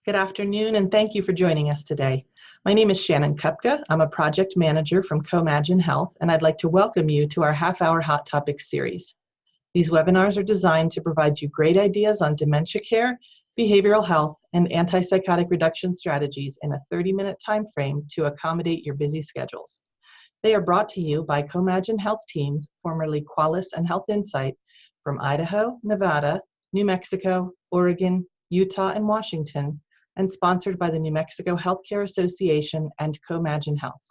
Good afternoon, and thank you for joining us today. My name is Shannon Kupka. I'm a project manager from Comagine Health, and I'd like to welcome you to our half-hour Hot Topics series. These webinars are designed to provide you great ideas on dementia care, behavioral health, and antipsychotic reduction strategies in a 30-minute time frame to accommodate your busy schedules. They are brought to you by Comagine Health teams, formerly Qualis and Health Insight, from Idaho, Nevada, New Mexico, Oregon, Utah, and Washington, and sponsored by the New Mexico Healthcare Association and Comagine Health.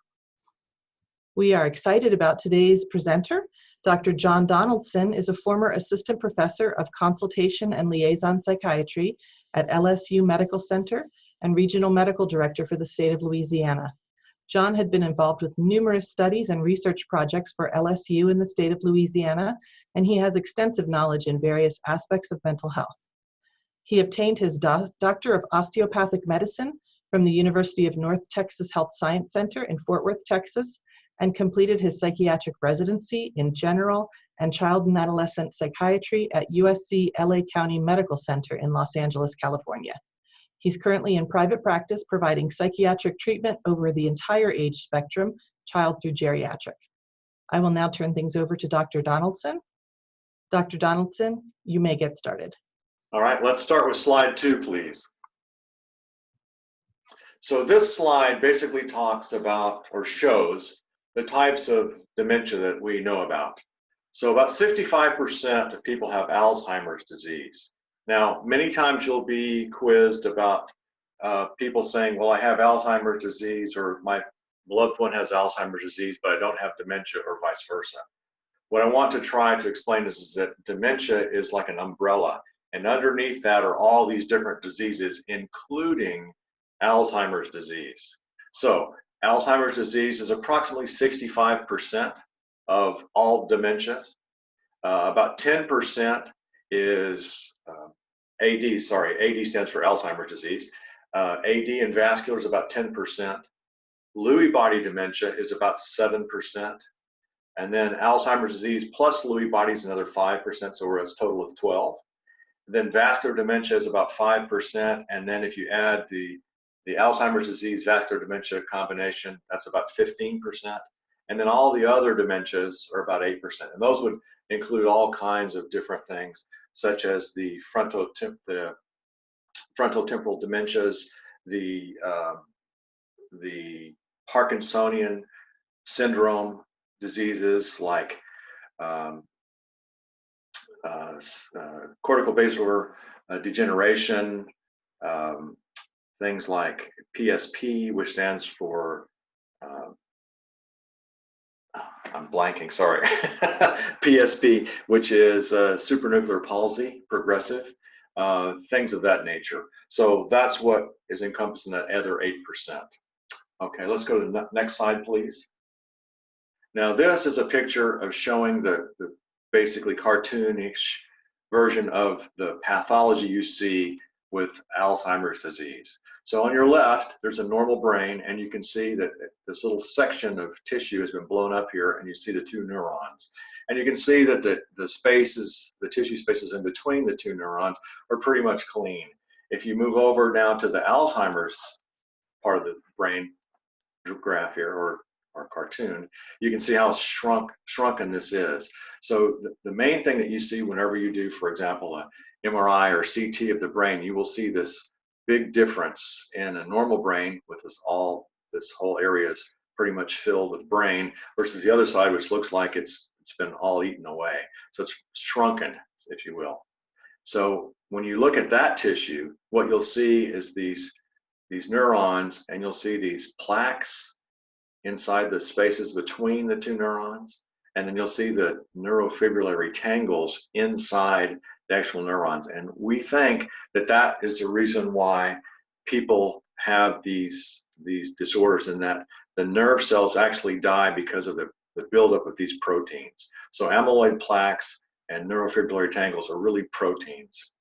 We are excited about today's presenter. Dr. John Donaldson is a former assistant professor of consultation and liaison psychiatry at LSU Medical Center and regional medical director for the state of Louisiana. John had been involved with numerous studies and research projects for LSU in the state of Louisiana, and he has extensive knowledge in various aspects of mental health. He obtained his Doctor of Osteopathic Medicine from the University of North Texas Health Science Center in Fort Worth, Texas, and completed his psychiatric residency in general and child and adolescent psychiatry at USC LA County Medical Center in Los Angeles, California. He's currently in private practice providing psychiatric treatment over the entire age spectrum, child through geriatric. I will now turn things over to Dr. Donaldson. Dr. Donaldson, you may get started. All right, let's start with slide 2, please. So this slide basically talks about or shows the types of dementia that we know about. So about 65% of people have Alzheimer's disease. Now, many times you'll be quizzed about people saying, well, I have Alzheimer's disease, or my loved one has Alzheimer's disease, but I don't have dementia, or vice versa. What I want to try to explain is that dementia is like an umbrella. And underneath that are all these different diseases, including Alzheimer's disease. So Alzheimer's disease is approximately 65% of all dementia. About 10% is AD stands for Alzheimer's disease. AD and vascular is about 10%. Lewy body dementia is about 7%. And then Alzheimer's disease plus Lewy body is another 5%, so we're at a total of 12. Then vascular dementia is about 5%, and then if you add the Alzheimer's disease vascular dementia combination, that's about 15%, and then all the other dementias are about 8%, and those would include all kinds of different things, such as the frontotemporal dementias, the Parkinsonian syndrome diseases like corticobasal degeneration, things like PSP, which stands for, I'm blanking, sorry, PSP, which is supranuclear palsy, progressive, things of that nature. So that's what is encompassed in that other 8%. Okay, let's go to the next slide, please. Now this is a picture of showing the basically cartoonish version of the pathology you see with Alzheimer's disease. So on your left, there's a normal brain, and you can see that this little section of tissue has been blown up here, and you see the two neurons. And you can see that the spaces, the tissue spaces in between the two neurons are pretty much clean. If you move over now to the Alzheimer's part of the brain graph here, or cartoon, you can see how shrunken this is. So the main thing that you see whenever you do, for example, a MRI or CT of the brain, you will see this big difference in a normal brain with this whole area is pretty much filled with brain, versus the other side, which looks like it's been all eaten away. So it's shrunken, if you will. So when you look at that tissue, what you'll see is these neurons, and you'll see these plaques inside the spaces between the two neurons, and then you'll see the neurofibrillary tangles inside the actual neurons. And we think that that is the reason why people have these disorders, and that the nerve cells actually die because of the buildup of these proteins. So amyloid plaques and neurofibrillary tangles are really proteins.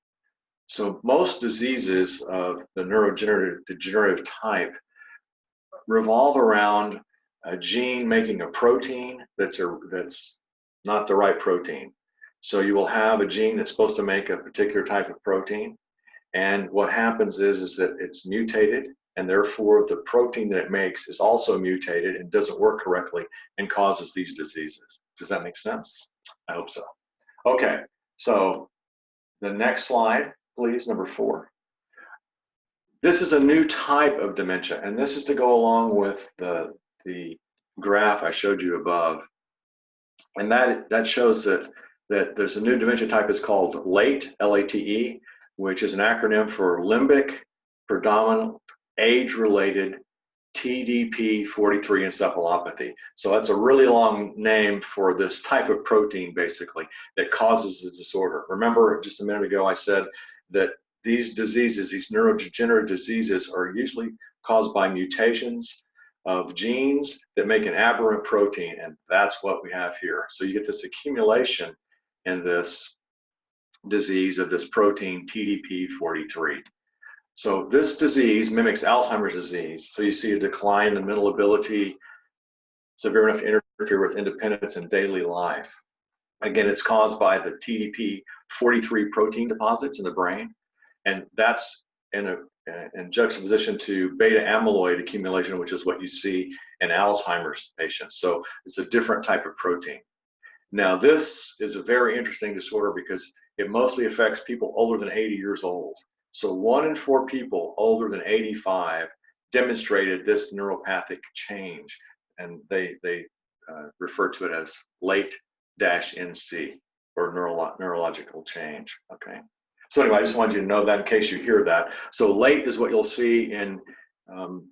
So most diseases of the neurodegenerative type revolve around a gene making a protein that's not the right protein. So you will have a gene that's supposed to make a particular type of protein, And what happens is that it's mutated, and therefore the protein that it makes is also mutated and doesn't work correctly and causes these diseases. Does that make sense? I hope so. Okay, so the next slide, please, number 4. This is a new type of dementia, and this is to go along with the graph I showed you above. And that shows that there's a new dementia type. It's called LATE, L-A-T-E, which is an acronym for Limbic-predominant age-related TDP-43 encephalopathy. So that's a really long name for this type of protein, basically, that causes the disorder. Remember, just a minute ago, I said that these diseases, these neurodegenerative diseases, are usually caused by mutations of genes that make an aberrant protein, and that's what we have here. So you get this accumulation in this disease of this protein TDP-43. So this disease mimics Alzheimer's disease. So you see a decline in mental ability, severe enough to interfere with independence and daily life. Again, it's caused by the TDP-43 protein deposits in the brain, and that's in juxtaposition to beta amyloid accumulation, which is what you see in Alzheimer's patients. So it's a different type of protein. Now, this is a very interesting disorder because it mostly affects people older than 80 years old. So 1 in 4 people older than 85 demonstrated this neuropathic change, and they refer to it as late-NC, or neurological change, okay? So anyway, I just wanted you to know that in case you hear that. So late is what you'll see in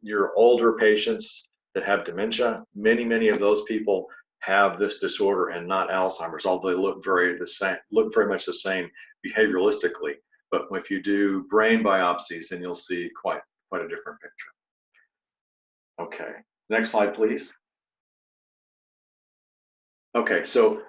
your older patients that have dementia. Many of those people have this disorder and not Alzheimer's, although they look very much the same behavioralistically. But if you do brain biopsies, then you'll see quite a different picture. Okay, next slide, please. Okay, so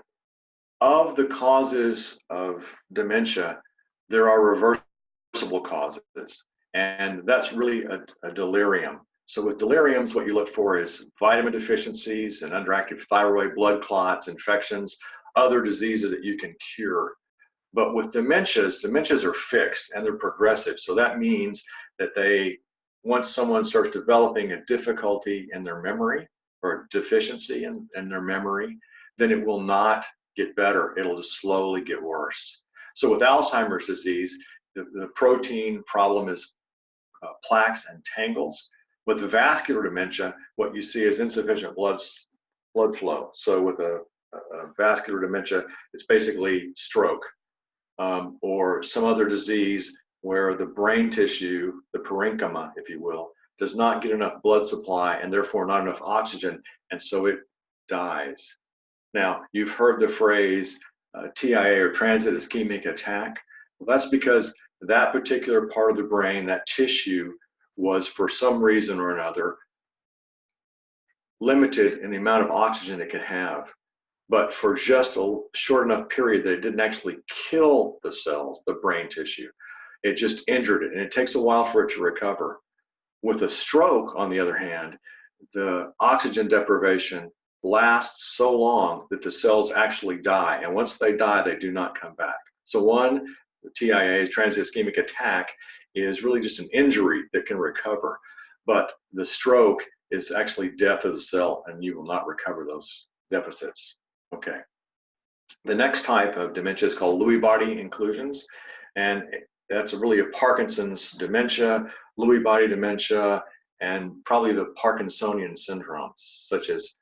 of the causes of dementia, there are reversible causes, and that's really a delirium. So with deliriums, what you look for is vitamin deficiencies and underactive thyroid, blood clots, infections, other diseases that you can cure. But with dementias are fixed and they're progressive. So that means that once someone starts developing a difficulty in their memory or a deficiency in their memory, then it will not get better. It'll just slowly get worse. So with Alzheimer's disease, the protein problem is plaques and tangles. With the vascular dementia, what you see is insufficient blood flow. So with a vascular dementia, it's basically stroke or some other disease where the brain tissue, the parenchyma, if you will, does not get enough blood supply and therefore not enough oxygen, and so it dies. Now, you've heard the phrase TIA, or transient ischemic attack. Well, that's because that particular part of the brain, that tissue, was for some reason or another limited in the amount of oxygen it could have. But for just a short enough period that it didn't actually kill the cells, the brain tissue, it just injured it, and it takes a while for it to recover. With a stroke, on the other hand, the oxygen deprivation lasts so long that the cells actually die, and once they die, they do not come back. So the TIA, transient ischemic attack, is really just an injury that can recover, but the stroke is actually death of the cell, and you will not recover those deficits. Okay. The next type of dementia is called Lewy body inclusions, and that's really a Parkinson's dementia, Lewy body dementia, and probably the Parkinsonian syndromes, such as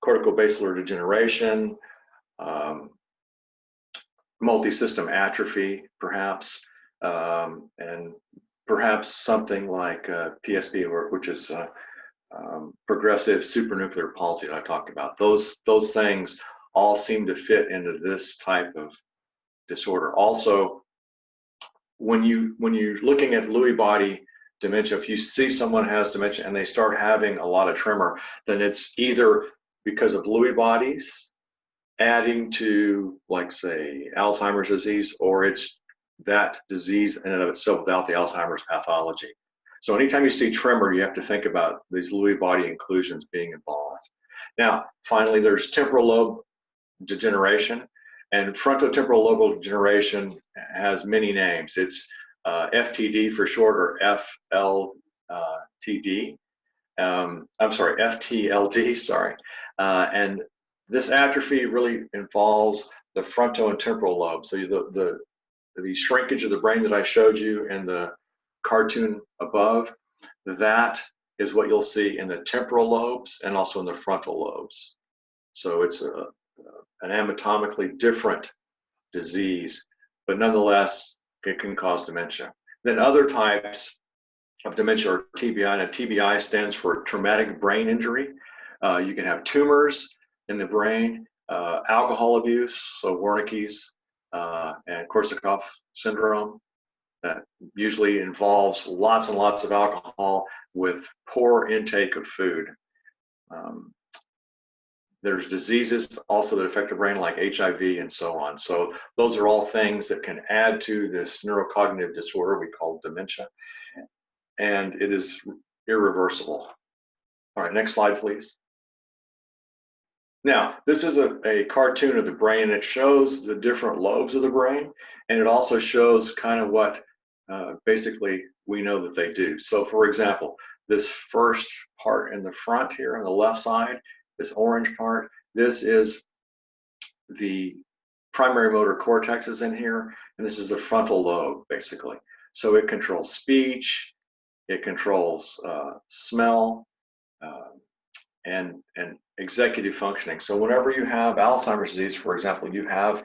corticobasal degeneration, multi-system atrophy, perhaps, and perhaps something like PSP, which is progressive supranuclear palsy that I talked about. Those things all seem to fit into this type of disorder. Also, when you're looking at Lewy body dementia, if you see someone has dementia and they start having a lot of tremor, then it's either because of Lewy bodies adding to, like, say, Alzheimer's disease, or it's that disease in and of itself without the Alzheimer's pathology. So anytime you see tremor, you have to think about these Lewy body inclusions being involved. Now, finally, there's temporal lobe degeneration, And frontotemporal lobe degeneration has many names. It's FTD for short, or FLTD. I'm sorry, FTLD, sorry. And this atrophy really involves the frontal and temporal lobe. So the shrinkage of the brain that I showed you in the cartoon above, that is what you'll see in the temporal lobes and also in the frontal lobes. So it's an anatomically different disease, but nonetheless, it can cause dementia. Then other types of dementia are TBI, and TBI stands for traumatic brain injury. You can have tumors in the brain, alcohol abuse, so Wernicke's and Korsakoff syndrome. That usually involves lots and lots of alcohol with poor intake of food. There's diseases also that affect the brain, like HIV and so on. So those are all things that can add to this neurocognitive disorder we call dementia, and it is irreversible. All right, next slide, please. Now, this is a cartoon of the brain. It shows the different lobes of the brain, and it also shows kind of what basically we know that they do. So for example, this first part in the front here on the left side, this orange part, this is the primary motor cortex is in here, and this is the frontal lobe, basically. So it controls speech, it controls smell, and executive functioning. So whenever you have Alzheimer's disease, for example, you have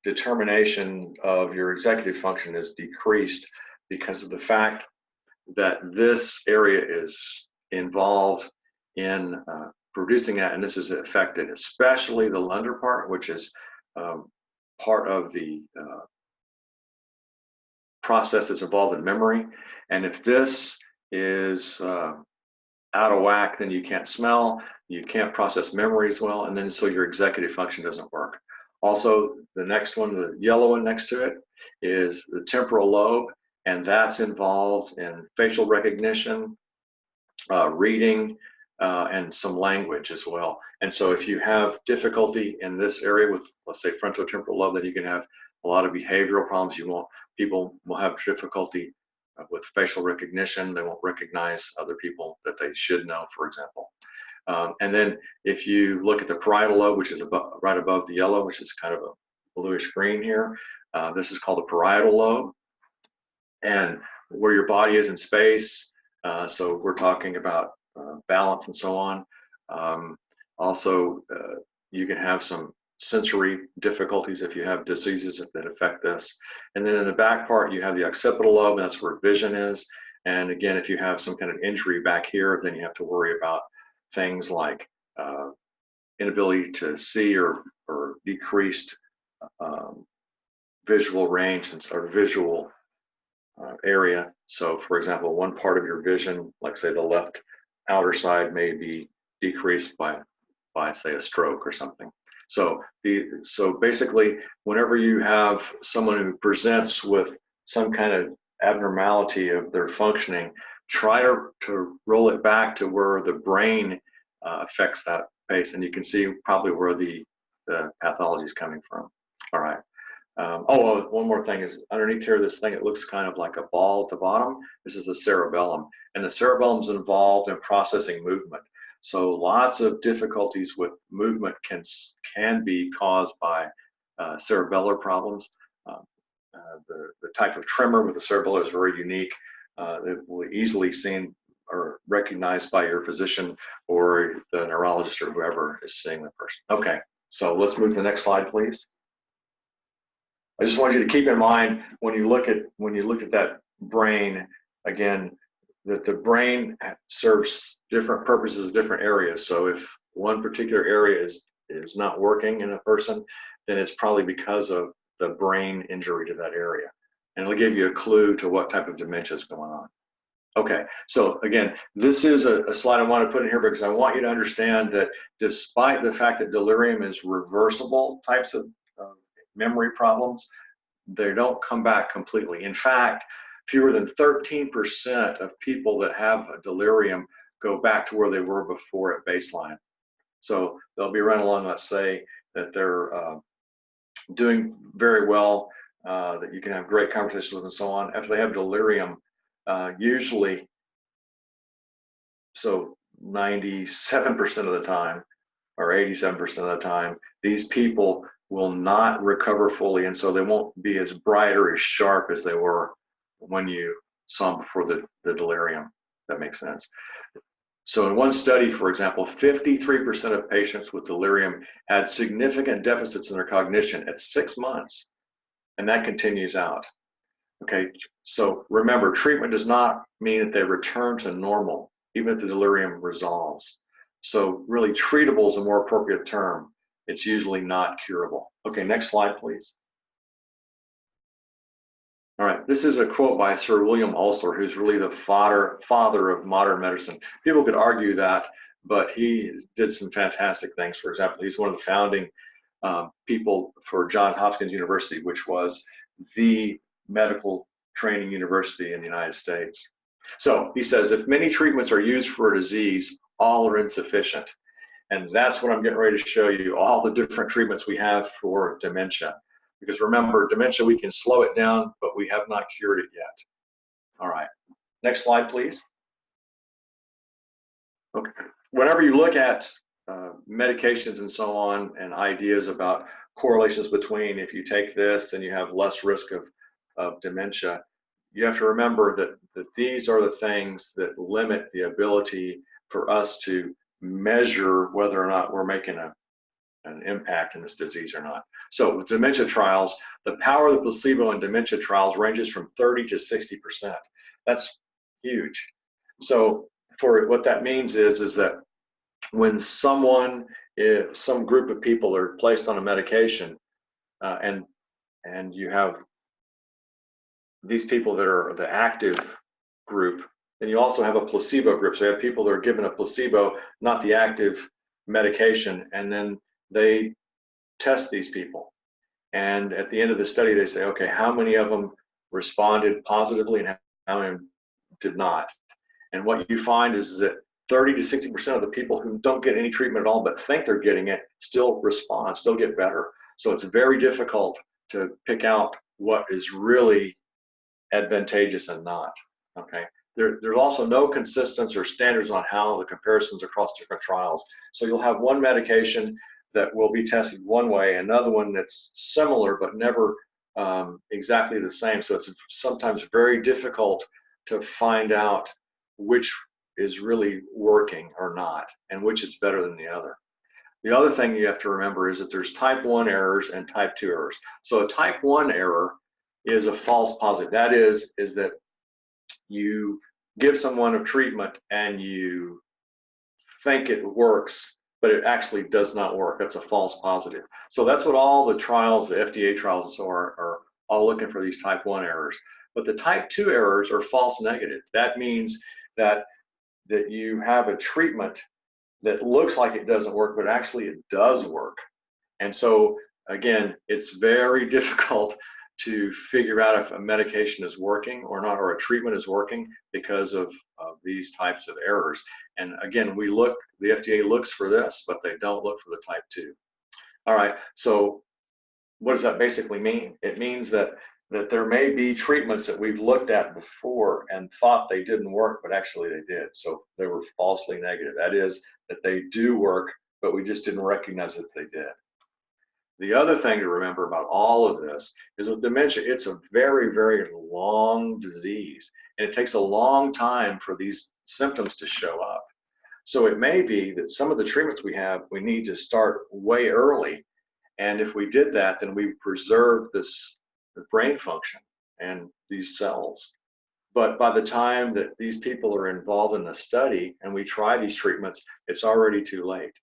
determination of your executive function is decreased because of the fact that this area is involved in producing that, and this is affected, especially the Lunder part, which is part of the process that's involved in memory. And if this is out of whack, then you can't smell, you can't process memory as well, and then so your executive function doesn't work. Also, the next one, the yellow one next to it, is the temporal lobe, and that's involved in facial recognition, reading, and some language as well. And so if you have difficulty in this area with, let's say, frontotemporal lobe, then you can have a lot of behavioral problems. People will have difficulty with facial recognition. They won't recognize other people that they should know, for example. And then if you look at the parietal lobe, which is right above the yellow, which is kind of a bluish green here, this is called the parietal lobe, and where your body is in space. So we're talking about balance and so on. Also, you can have some sensory difficulties if you have diseases that affect this. And then in the back part, you have the occipital lobe, and that's where vision is. And again, if you have some kind of injury back here, then you have to worry about things like inability to see or decreased visual range or visual area. So for example, one part of your vision, like say the left outer side, may be decreased by say a stroke or something. So basically, whenever you have someone who presents with some kind of abnormality of their functioning, try to roll it back to where the brain affects that base, and you can see probably where the pathology is coming from. All right. One more thing is underneath here, this thing, it looks kind of like a ball at the bottom. This is the cerebellum, and the cerebellum is involved in processing movement. So lots of difficulties with movement can be caused by cerebellar problems. The type of tremor with the cerebellum is very unique. It will be easily seen or recognized by your physician or the neurologist or whoever is seeing the person. Okay, so let's move to the next slide, please. I just want you to keep in mind when you look at that brain, again, that the brain serves different purposes in different areas. So if one particular area is not working in a person, then it's probably because of the brain injury to that area. And it'll give you a clue to what type of dementia is going on. Okay, so again, this is a slide I want to put in here because I want you to understand that despite the fact that delirium is reversible types of memory problems, they don't come back completely. In fact, fewer than 13% of people that have a delirium go back to where they were before at baseline. So they'll be running along, let's say, they're doing very well, that you can have great conversations with and so on. After they have delirium, usually, so 97% of the time, or 87% of the time, these people will not recover fully, and so they won't be as bright or as sharp as they were when you saw them before the delirium. That makes sense. So in one study, for example, 53% of patients with delirium had significant deficits in their cognition at 6 months, and that continues out. Okay, so remember, treatment does not mean that they return to normal, even if the delirium resolves. So really, treatable is a more appropriate term. It's usually not curable. Okay, next slide, please. All right, this is a quote by Sir William Osler, who's really the father of modern medicine. People could argue that, but he did some fantastic things. For example, he's one of the founding people for Johns Hopkins University, which was the medical training university in the United States. So he says, if many treatments are used for a disease, all are insufficient. And that's what I'm getting ready to show you, all the different treatments we have for dementia. Because remember, dementia, we can slow it down, but we have not cured it yet. All right, next slide, please. Okay, whenever you look at medications and so on, and ideas about correlations between if you take this, then you have less risk of dementia, you have to remember that these are the things that limit the ability for us to measure whether or not we're making an impact in this disease or not. So with dementia trials, the power of the placebo in dementia trials ranges from 30 to 60%. That's huge. So for what that means is that when some group of people are placed on a medication, and you have these people that are the active group, then you also have a placebo group. So you have people that are given a placebo, not the active medication, and then they test these people. And at the end of the study, they say, okay, how many of them responded positively and how many did not? And what you find is that 30 to 60% of the people who don't get any treatment at all but think they're getting it still respond, still get better. So it's very difficult to pick out what is really advantageous and not. Okay. There's also no consistency or standards on how the comparisons across different trials. So you'll have one medication that will be tested one way, another one that's similar but never exactly the same. So it's sometimes very difficult to find out which is really working or not, and which is better than the other. The other thing you have to remember is that there's type 1 errors and type 2 errors. So a type 1 error is a false positive. That is that you give someone a treatment and you think it works, but it actually does not work. That's a false positive. So that's what all the trials, the FDA trials and so are all looking for, these type 1 errors. But the type 2 errors are false negative. That means that you have a treatment that looks like it doesn't work, but actually it does work. And so again, it's very difficult to figure out if a medication is working or not, or a treatment is working, because of these types of errors. And again, the FDA looks for this, but they don't look for the type 2. All right, so what does that basically mean? It means that there may be treatments that we've looked at before and thought they didn't work, but actually they did. So they were falsely negative. That is, that they do work, but we just didn't recognize that they did. The other thing to remember about all of this is with dementia, it's a very, very long disease, and it takes a long time for these symptoms to show up. So it may be that some of the treatments we have, we need to start way early. And if we did that, then we preserve the brain function and these cells. But by the time that these people are involved in the study and we try these treatments, it's already too late.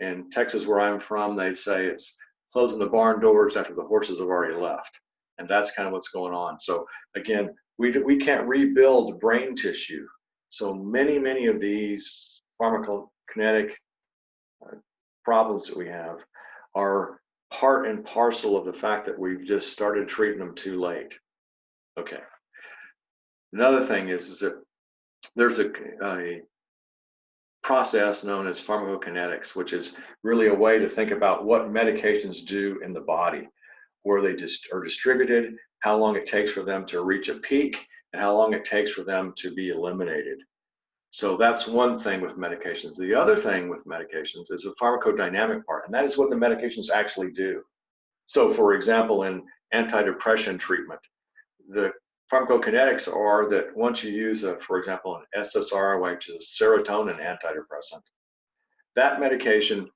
In Texas, where I'm from, they say it's closing the barn doors after the horses have already left. And that's kind of what's going on. So again, we can't rebuild brain tissue. So many of these pharmacokinetic problems that we have are part and parcel of the fact that we've just started treating them too late. Okay. Another thing is that there's a process known as pharmacokinetics, which is really a way to think about what medications do in the body, where they just are distributed, how long it takes for them to reach a peak, and how long it takes for them to be eliminated. So that's one thing with medications. The other thing with medications is the pharmacodynamic part, and that is what the medications actually do. So for example, in antidepressant treatment, the pharmacokinetics are that once you use, for example, an SSRI, which is a serotonin antidepressant, that medication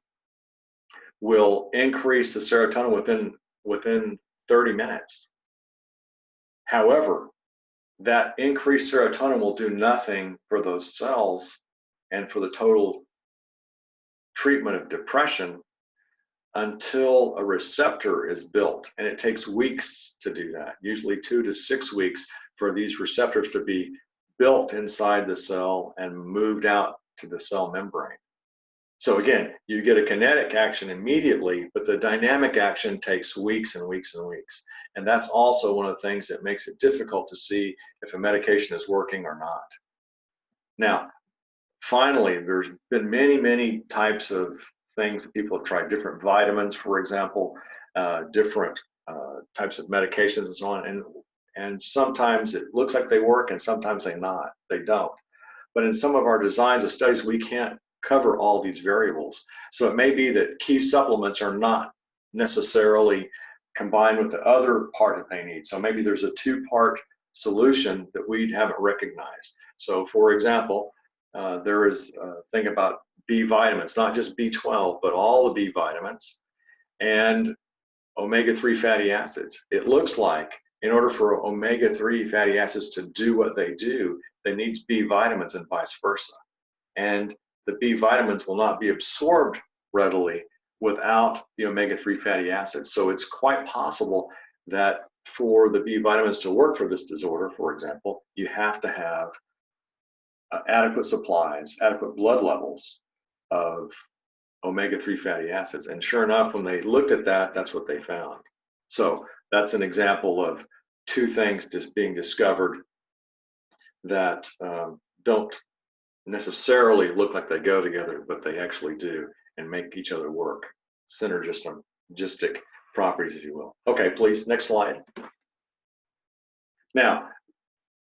will increase the serotonin within 30 minutes. However, that increased serotonin will do nothing for those cells and for the total treatment of depression until a receptor is built. And it takes weeks to do that, usually 2 to 6 weeks for these receptors to be built inside the cell and moved out to the cell membrane. So again, you get a kinetic action immediately, but the dynamic action takes weeks and weeks and weeks. And that's also one of the things that makes it difficult to see if a medication is working or not. Now, finally, there's been many types of things that people have tried, different vitamins, for example, different types of medications and so on. And sometimes it looks like they work and sometimes they don't. But in some of our designs of studies, we can't cover all these variables. So it may be that key supplements are not necessarily combined with the other part that they need. So maybe there's a 2-part solution that we haven't recognized. So for example, there is a thing about B vitamins, not just B12, but all the B vitamins and omega-3 fatty acids. It looks like in order for omega-3 fatty acids to do what they do, they need B vitamins and vice versa. And the B vitamins will not be absorbed readily without the omega-3 fatty acids. So it's quite possible that for the B vitamins to work for this disorder, for example, you have to have adequate supplies, adequate blood levels of omega-3 fatty acids. And sure enough, when they looked at that, that's what they found. So that's an example of 2 things just being discovered that don't necessarily look like they go together, but they actually do and make each other work. Synergistic properties, if you will. Okay, please, next slide. Now,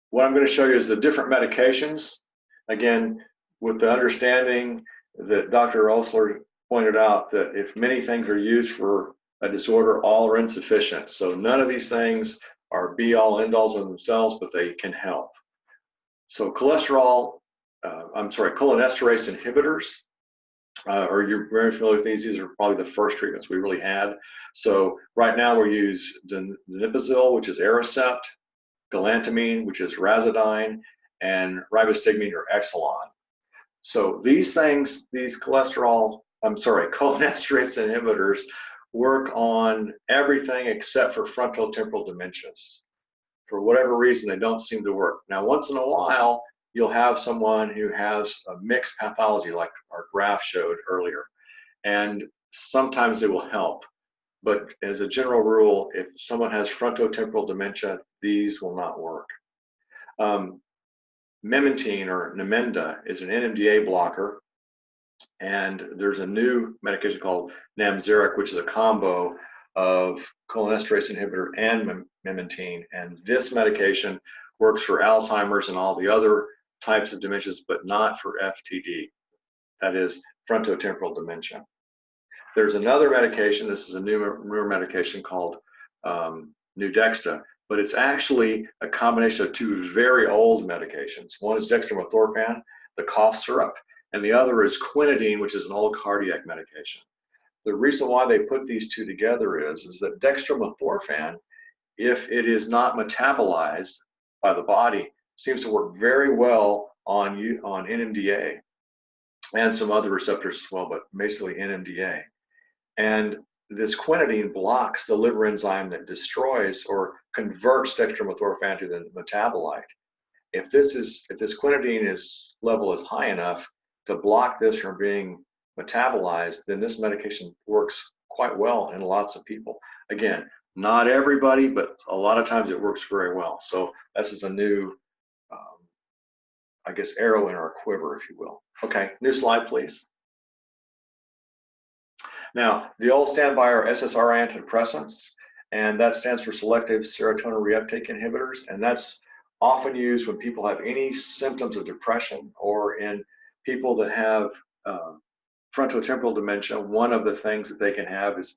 what I'm going to show you is the different medications. Again, with the understanding that Dr. Osler pointed out that if many things are used for a disorder, all are insufficient. So none of these things are be-all, end-alls in themselves, but they can help. So cholinesterase inhibitors, or you're very familiar with these. These are probably the first treatments we really had. So right now we use donepezil, which is Aricept, galantamine, which is Razidine, and ribostigmine or Exelon. So these things, cholinesterase inhibitors work on everything except for frontotemporal dementias. For whatever reason, they don't seem to work. Now, once in a while, you'll have someone who has a mixed pathology like our graph showed earlier, and sometimes it will help. But as a general rule, if someone has frontotemporal dementia, these will not work. Memantine or Namenda is an NMDA blocker, and there's a new medication called Namzaric, which is a combo of cholinesterase inhibitor and memantine, and this medication works for Alzheimer's and all the other types of dementias, but not for FTD, that is frontotemporal dementia. There's another medication, this is a newer medication called Nudexta, but it's actually a combination of 2 very old medications. One is dextromethorphan, the cough syrup, and the other is quinidine, which is an old cardiac medication. The reason why they put these 2 together is that dextromethorphan, if it is not metabolized by the body, seems to work very well on NMDA and some other receptors as well, but basically NMDA. And this quinidine blocks the liver enzyme that destroys or converts dextromethorphan to the metabolite. If this quinidine level is high enough to block this from being metabolized, then this medication works quite well in lots of people. Again, not everybody, but a lot of times it works very well. So this is a new I guess, arrow in our quiver, if you will. Okay, new slide, please. Now, the old standby are SSRI Antidepressants, and that stands for Selective Serotonin Reuptake Inhibitors, and that's often used when people have any symptoms of depression or in people that have frontotemporal dementia. One of the things that they can have is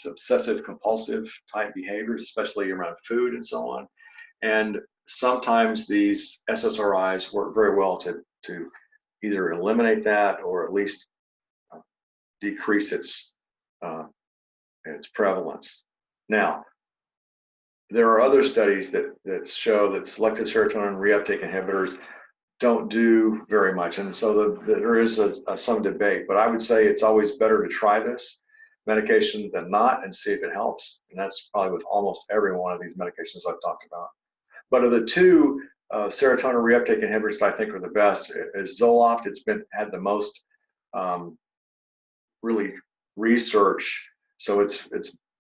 obsessive compulsive type behaviors, especially around food and so on. And sometimes these SSRIs work very well to either eliminate that or at least decrease its prevalence. Now, there are other studies that show that selective serotonin reuptake inhibitors don't do very much, and so there is some debate. But I would say it's always better to try this medication than not and see if it helps. And that's probably with almost every one of these medications I've talked about. But of the two serotonin reuptake inhibitors that I think are the best is Zoloft. It's had the most really research, so it's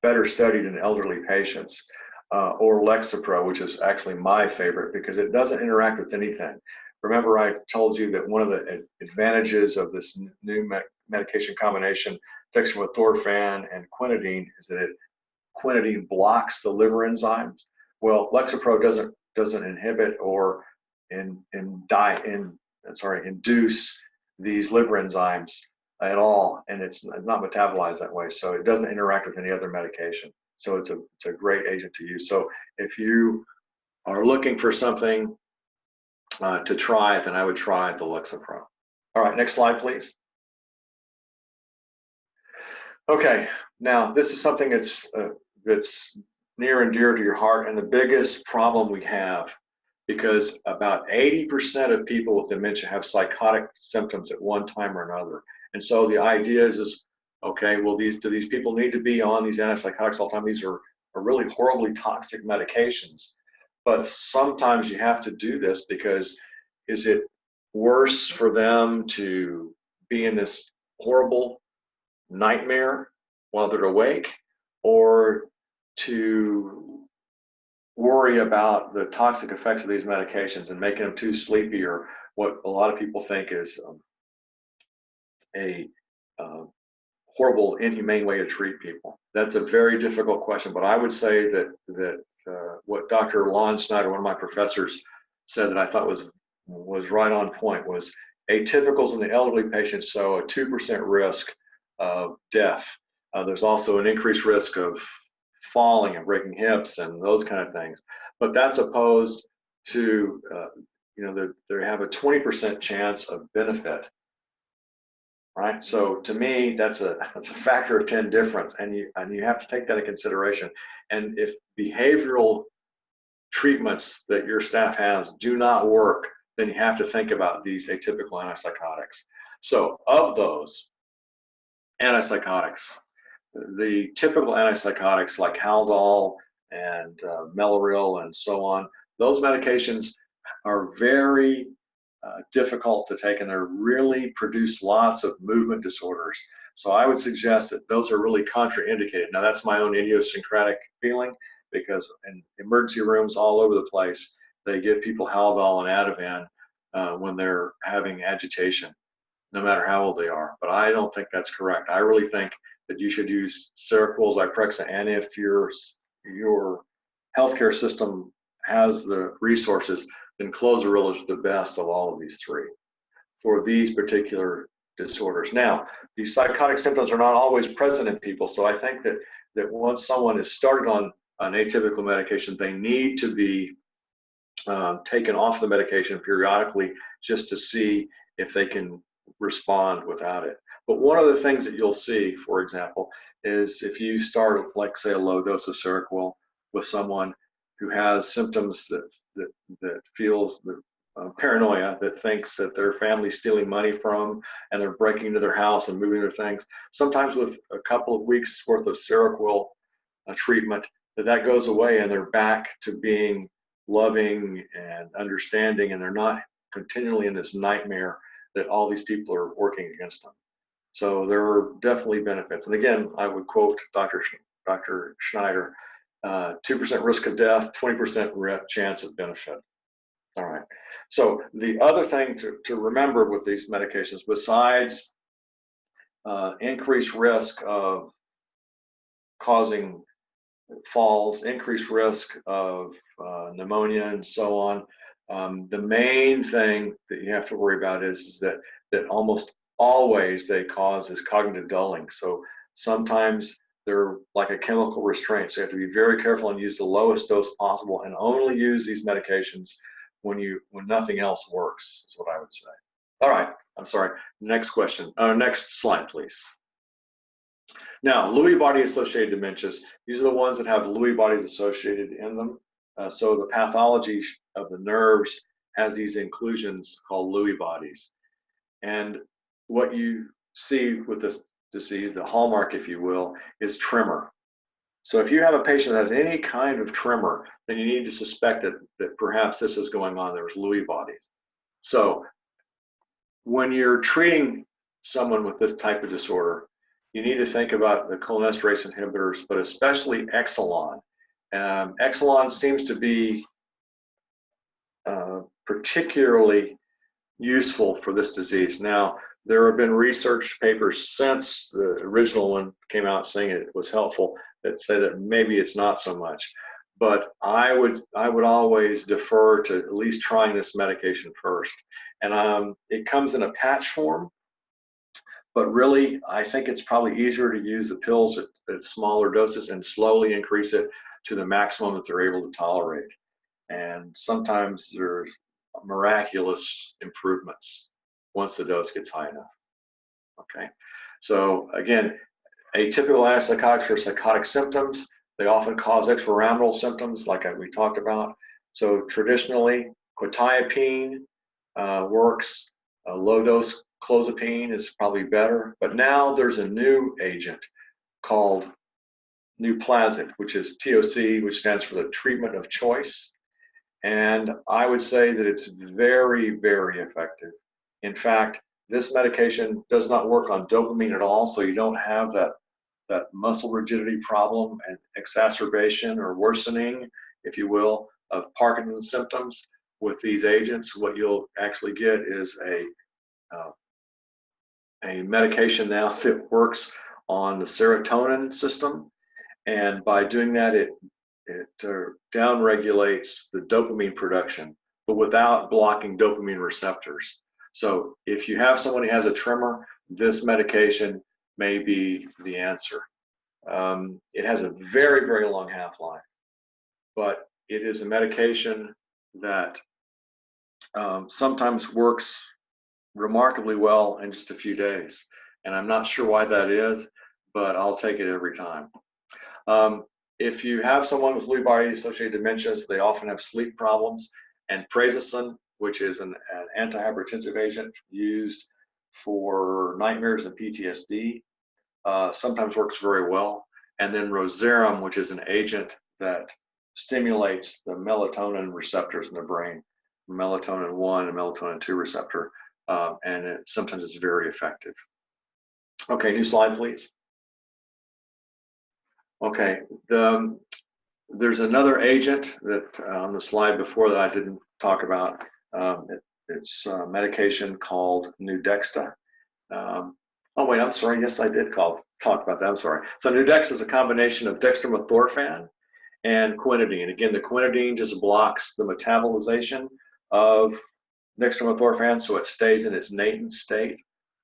better studied in elderly patients, or Lexapro, which is actually my favorite because it doesn't interact with anything. Remember, I told you that one of the advantages of this new medication combination, dextromethorphan and quinidine, is that quinidine blocks the liver enzymes. Well, Lexapro doesn't inhibit or induce these liver enzymes at all, and it's not metabolized that way, so it doesn't interact with any other medication. So it's a great agent to use. So if you are looking for something to try, then I would try the Lexapro. All right, next slide, please. Okay, now this is something that's near and dear to your heart, and the biggest problem we have, because about 80% of people with dementia have psychotic symptoms at one time or another. And so the idea is okay, well, do these people need to be on these antipsychotics all the time? These are really horribly toxic medications. But sometimes you have to do this because is it worse for them to be in this horrible nightmare while they're awake, or to worry about the toxic effects of these medications and making them too sleepy, or what a lot of people think is a horrible, inhumane way to treat people? That's a very difficult question, but I would say that what Dr. Lon Snyder, one of my professors, said that I thought was right on point was atypicals in the elderly patients show a 2% risk of death. There's also an increased risk of falling and breaking hips and those kind of things, but that's opposed to they have a 20% chance of benefit. Right, so to me, that's a factor of 10 difference, and you have to take that into consideration. And if behavioral treatments that your staff has do not work, then you have to think about these atypical antipsychotics. So of those antipsychotics, the typical antipsychotics like Haldol and Mellaril and so on, those medications are very difficult to take, and they really produce lots of movement disorders. So I would suggest that those are really contraindicated. Now that's my own idiosyncratic feeling, because in emergency rooms all over the place, they give people Haldol and Ativan when they're having agitation, no matter how old they are. But I don't think that's correct. I really think that you should use Seroquel, Zyprexa, and if your healthcare system has the resources, then Clozaril is the best of all of these three for these particular disorders. Now, these psychotic symptoms are not always present in people, so I think that once someone is started on an atypical medication, they need to be taken off the medication periodically just to see if they can respond without it. But one of the things that you'll see, for example, is if you start, like, say, a low dose of Seroquel with someone who has symptoms that feels paranoia, that thinks that their family's stealing money from and they're breaking into their house and moving their things. Sometimes with a couple of weeks worth of Seroquel treatment, that goes away and they're back to being loving and understanding, and they're not continually in this nightmare that all these people are working against them. So there are definitely benefits. And again, I would quote Dr. Schneider, 2% risk of death, 20% chance of benefit. All right. So the other thing to remember with these medications, besides increased risk of causing falls, increased risk of pneumonia, and so on, the main thing that you have to worry about is that almost always they cause is cognitive dulling. So sometimes they're like a chemical restraint. So you have to be very careful and use the lowest dose possible, and only use these medications when nothing else works, is what I would say. All right, I'm sorry. Next question. Next slide, please. Now, Lewy body-associated dementias, these are the ones that have Lewy bodies associated in them. So the pathology of the nerves has these inclusions called Lewy bodies. And what you see with this disease, the hallmark, if you will, is tremor. So if you have a patient that has any kind of tremor, then you need to suspect that perhaps this is going on. There's Lewy bodies. So when you're treating someone with this type of disorder, you need to think about the cholinesterase inhibitors, but especially Exelon. Exelon seems to be particularly useful for this disease. Now, there have been research papers since the original one came out saying it was helpful that say that maybe it's not so much. But I would always defer to at least trying this medication first. And it comes in a patch form, but really I think it's probably easier to use the pills at smaller doses and slowly increase it to the maximum that they're able to tolerate. And sometimes there's miraculous improvements once the dose gets high enough. Okay, so again, atypical antipsychotics for psychotic symptoms, they often cause extrapyramidal symptoms like we talked about. So traditionally, quetiapine works. Low dose clozapine is probably better, but now there's a new agent called Nuplazid, which is TOC, which stands for the treatment of choice. And I would say that it's very, very effective. In fact, this medication does not work on dopamine at all, so you don't have that muscle rigidity problem and exacerbation or worsening, if you will, of Parkinson's symptoms. With these agents, what you'll actually get is a medication now that works on the serotonin system, and by doing that, it downregulates the dopamine production, but without blocking dopamine receptors. So if you have someone who has a tremor, this medication may be the answer. It has a very, very long half-life, but it is a medication that sometimes works remarkably well in just a few days. And I'm not sure why that is, but I'll take it every time. If you have someone with Lewy body-associated dementias, they often have sleep problems, and prazosin, which is an antihypertensive agent used for nightmares and PTSD, sometimes works very well. And then Rosarum, which is an agent that stimulates the melatonin receptors in the brain, melatonin 1 and melatonin 2 receptor, and it sometimes is very effective. Okay, new slide, please. Okay, there's another agent that on the slide before that I didn't talk about. It's a medication called Nuedexta. Oh wait, I'm sorry. Yes, I did talk about that. I'm sorry. So Nuedexta is a combination of dextromethorphan and quinidine. Again, the quinidine just blocks the metabolization of dextromethorphan, so it stays in its latent state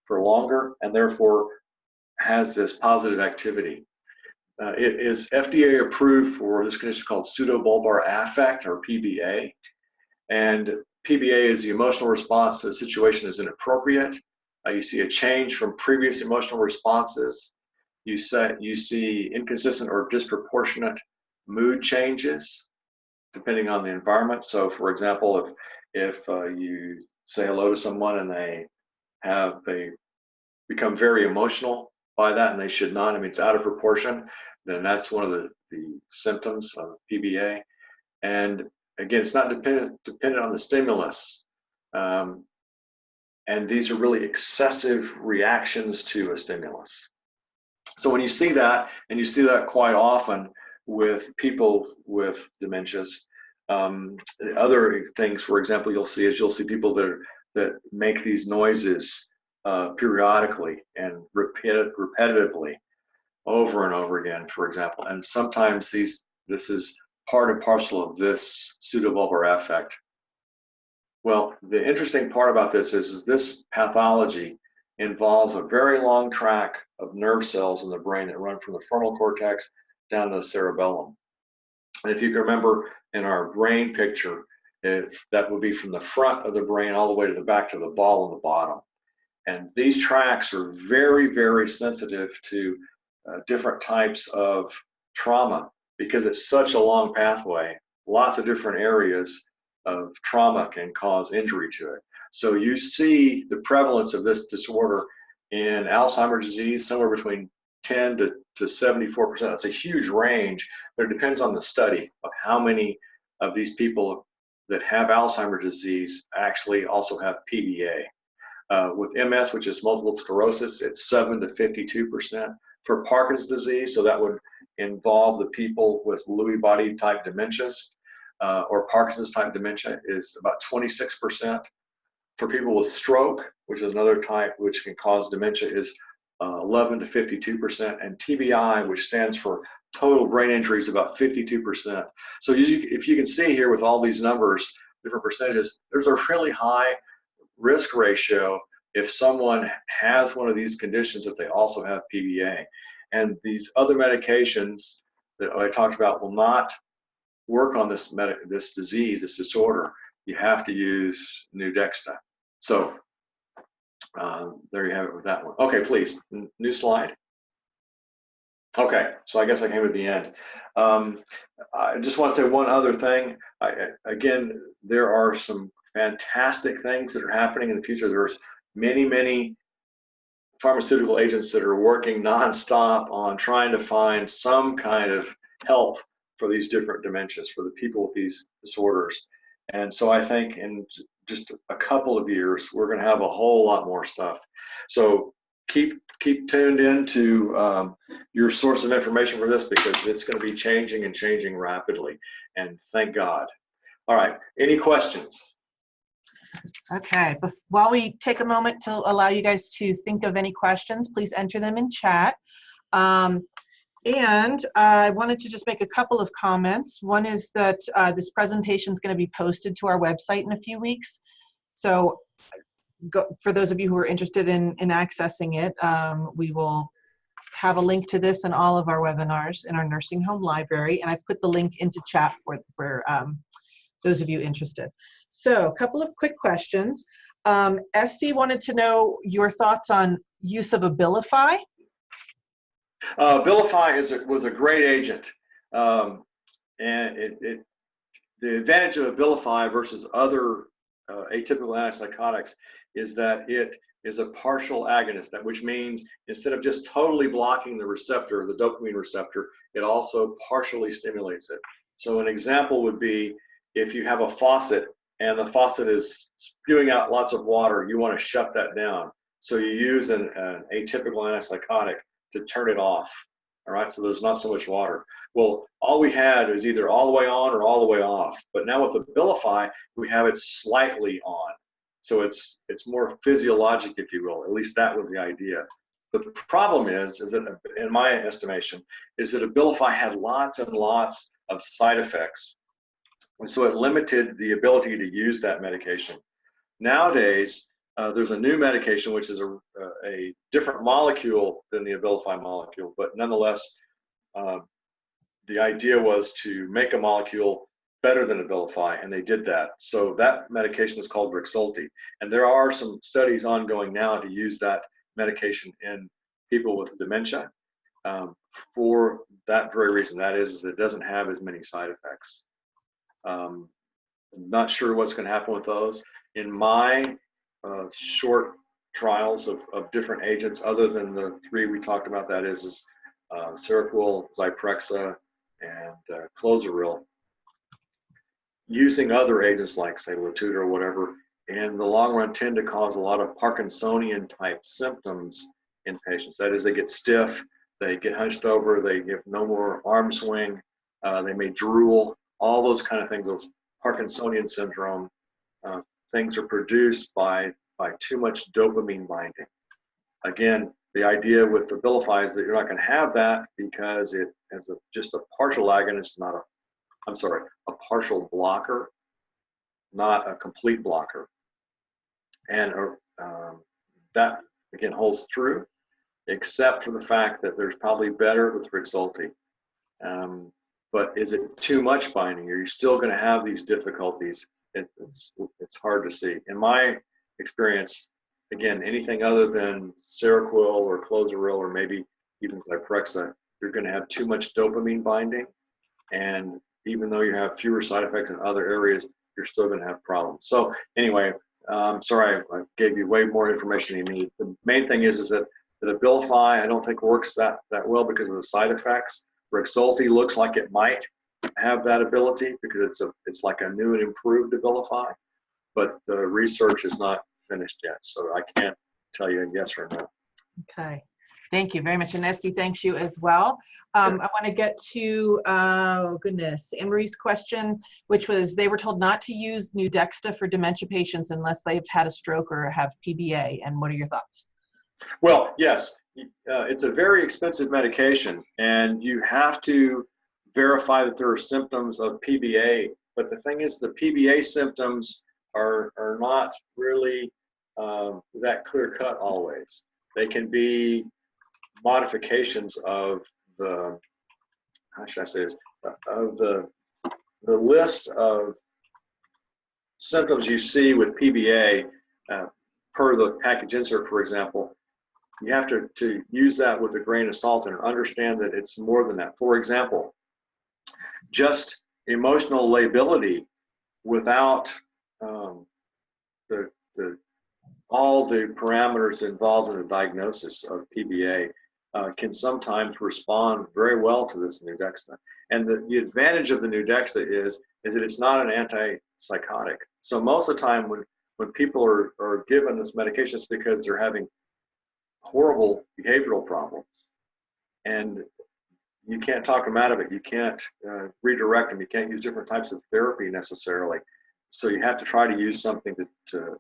for longer, and therefore has this positive activity. It is FDA approved for this condition called pseudobulbar affect, or PBA. And PBA is the emotional response to a situation is inappropriate. You see a change from previous emotional responses. You see inconsistent or disproportionate mood changes depending on the environment. So for example, if you say hello to someone and they become very emotional by that, and they should not, I mean, it's out of proportion, then that's one of the symptoms of PBA. And again, it's not dependent on the stimulus. And these are really excessive reactions to a stimulus. So when you see that, and you see that quite often with people with dementias, The other things, for example, you'll see people that make these noises periodically and repetitively over and over again, for example. And sometimes this is part and parcel of this pseudovulvar affect. Well, the interesting part about this is this pathology involves a very long track of nerve cells in the brain that run from the frontal cortex down to the cerebellum. And if you can remember in our brain picture, that would be from the front of the brain all the way to the back to the ball on the bottom. And these tracks are very, very sensitive to different types of trauma because it's such a long pathway. Lots of different areas of trauma can cause injury to it. So you see the prevalence of this disorder in Alzheimer's disease somewhere between 10 to 74%. That's a huge range, but it depends on the study of how many of these people that have Alzheimer's disease actually also have PDA. With MS, which is multiple sclerosis, it's 7 to 52%. For Parkinson's disease, so that would involve the people with Lewy Body-type dementias, or Parkinson's type dementia, is about 26%. For people with stroke, which is another type which can cause dementia, is 11 to 52%, and TBI, which stands for total brain injury, is about 52%. So if you can see here with all these numbers, different percentages, there's a really high risk ratio if someone has one of these conditions that they also have PDA. And these other medications that I talked about will not work on this disease, this disorder. You have to use Nuedexta. So there you have it with that one. Okay, please, new slide. Okay, so I guess I came to the end. I just want to say one other thing. Again, there are some fantastic things that are happening in the future. There's many, many pharmaceutical agents that are working nonstop on trying to find some kind of help for these different dementias, for the people with these disorders. And so I think in just a couple of years, we're going to have a whole lot more stuff. So keep tuned into your source of information for this, because it's going to be changing and changing rapidly. And thank God. All right, any questions? Okay, while we take a moment to allow you guys to think of any questions, please enter them in chat. And I wanted to just make a couple of comments. One is that this presentation is going to be posted to our website in a few weeks. So for those of you who are interested in accessing it, we will have a link to this and all of our webinars in our nursing home library. And I've put the link into chat for those of you interested. So a couple of quick questions. Esty wanted to know your thoughts on use of Abilify. Abilify was a great agent, and the advantage of Abilify versus other atypical antipsychotics is that it is a partial agonist, which means instead of just totally blocking the receptor, the dopamine receptor, it also partially stimulates it. So an example would be if you have a faucet and the faucet is spewing out lots of water, you want to shut that down. So you use an atypical antipsychotic to turn it off, all right? So there's not so much water. Well, all we had is either all the way on or all the way off. But now with Abilify, we have it slightly on. So it's more physiologic, if you will. At least that was the idea. The problem is that, in my estimation, is that Abilify had lots and lots of side effects. And so it limited the ability to use that medication. Nowadays, there's a new medication, which is a different molecule than the Abilify molecule, but nonetheless, the idea was to make a molecule better than Abilify, and they did that. So that medication is called Rexulti, and there are some studies ongoing now to use that medication in people with dementia for that very reason. That is, it doesn't have as many side effects. I'm not sure what's going to happen with those. In my short trials of different agents, other than the three we talked about, that is Seroquel, Zyprexa, and Clozaril, using other agents like, say, Latuda or whatever, in the long run tend to cause a lot of Parkinsonian type symptoms in patients. That is, they get stiff, they get hunched over, they get no more arm swing, they may drool. all those kind of things, those Parkinsonian syndrome, things are produced by too much dopamine binding. Again, the idea with the Abilify is that you're not going to have that because it has just a partial agonist, a partial blocker, not a complete blocker. And that, again, holds true, except for the fact that there's probably better with Rexulti. But is it too much binding? Are you still going to have these difficulties? It's hard to see. In my experience, again, anything other than Seroquel or Clozaril or maybe even Zyprexa, you're going to have too much dopamine binding. And even though you have fewer side effects in other areas, you're still going to have problems. So anyway, sorry, I gave you way more information than you need. The main thing is that Abilify, I don't think works that well because of the side effects. Rexulti looks like it might have that ability because it's like a new and improved Abilify, but the research is not finished yet, so I can't tell you a yes or no. Okay, thank you very much. And Esty, thanks you as well. I want to get to, Anne-Marie's question, which was, they were told not to use Nuedexta for dementia patients unless they've had a stroke or have PBA, and what are your thoughts? Well, yes, it's a very expensive medication, and you have to verify that there are symptoms of PBA, but the thing is the PBA symptoms are not really that clear-cut always. They can be modifications of the, how should I say this, of the list of symptoms you see with PBA per the package insert, for example. You have to use that with a grain of salt and understand that it's more than that. For example, just emotional lability without all the parameters involved in the diagnosis of PBA can sometimes respond very well to this Nuedexta. And the advantage of the Nuedexta is that it's not an antipsychotic. So most of the time when people are given this medication, it's because they're having horrible behavioral problems. And you can't talk them out of it. You can't redirect them. You can't use different types of therapy necessarily. So you have to try to use something to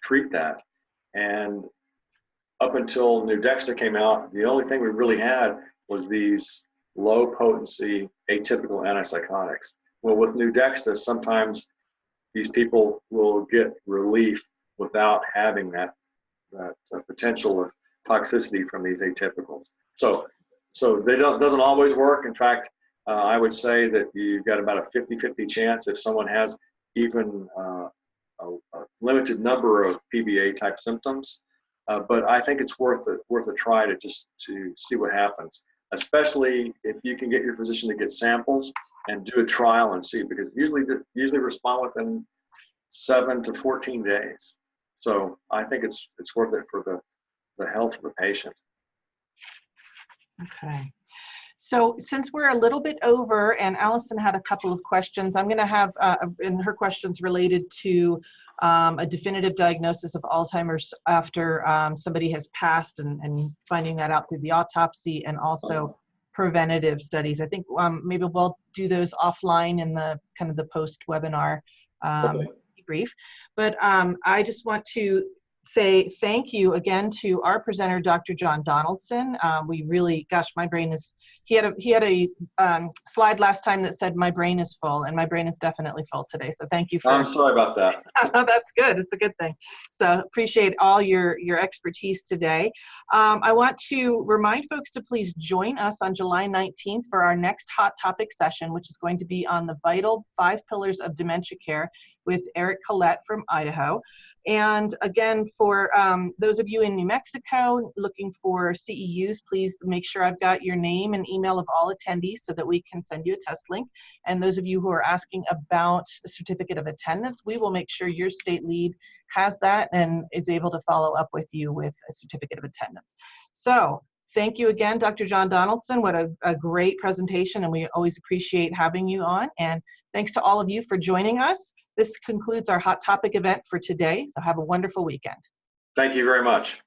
treat that. And up until Nuedexta came out, the only thing we really had was these low potency atypical antipsychotics. Well, with Nuedexta, sometimes these people will get relief without having that potential of toxicity from these atypicals. So doesn't always work. In fact, I would say that you've got about a 50-50 chance if someone has even a limited number of PBA type symptoms. But I think it's worth a try to see what happens, especially if you can get your physician to get samples and do a trial and see, because usually respond within 7 to 14 days. So I think it's worth it for the health of the patient. Okay. So since we're a little bit over, and Allison had a couple of questions, I'm going to have in her questions related to a definitive diagnosis of Alzheimer's after somebody has passed and finding that out through the autopsy, and also preventative studies. I think maybe we'll do those offline in the kind of the post-webinar brief. But I just want to say thank you again to our presenter, Dr. John Donaldson. We really, gosh, my brain is, he had a slide last time that said my brain is full, and my brain is definitely full today. So thank you for. I'm sorry about that. Oh, that's good. It's a good thing. So appreciate all your expertise today. I want to remind folks to please join us on July 19th for our next hot topic session, which is going to be on the vital 5 pillars of dementia care with Eric Collette from Idaho. And again, for those of you in New Mexico looking for CEUs, please make sure I've got your name and email of all attendees so that we can send you a test link. And those of you who are asking about a certificate of attendance, we will make sure your state lead has that and is able to follow up with you with a certificate of attendance. So thank you again, Dr. John Donaldson. What a great presentation, and we always appreciate having you on. And thanks to all of you for joining us. This concludes our Hot Topic event for today, so have a wonderful weekend. Thank you very much.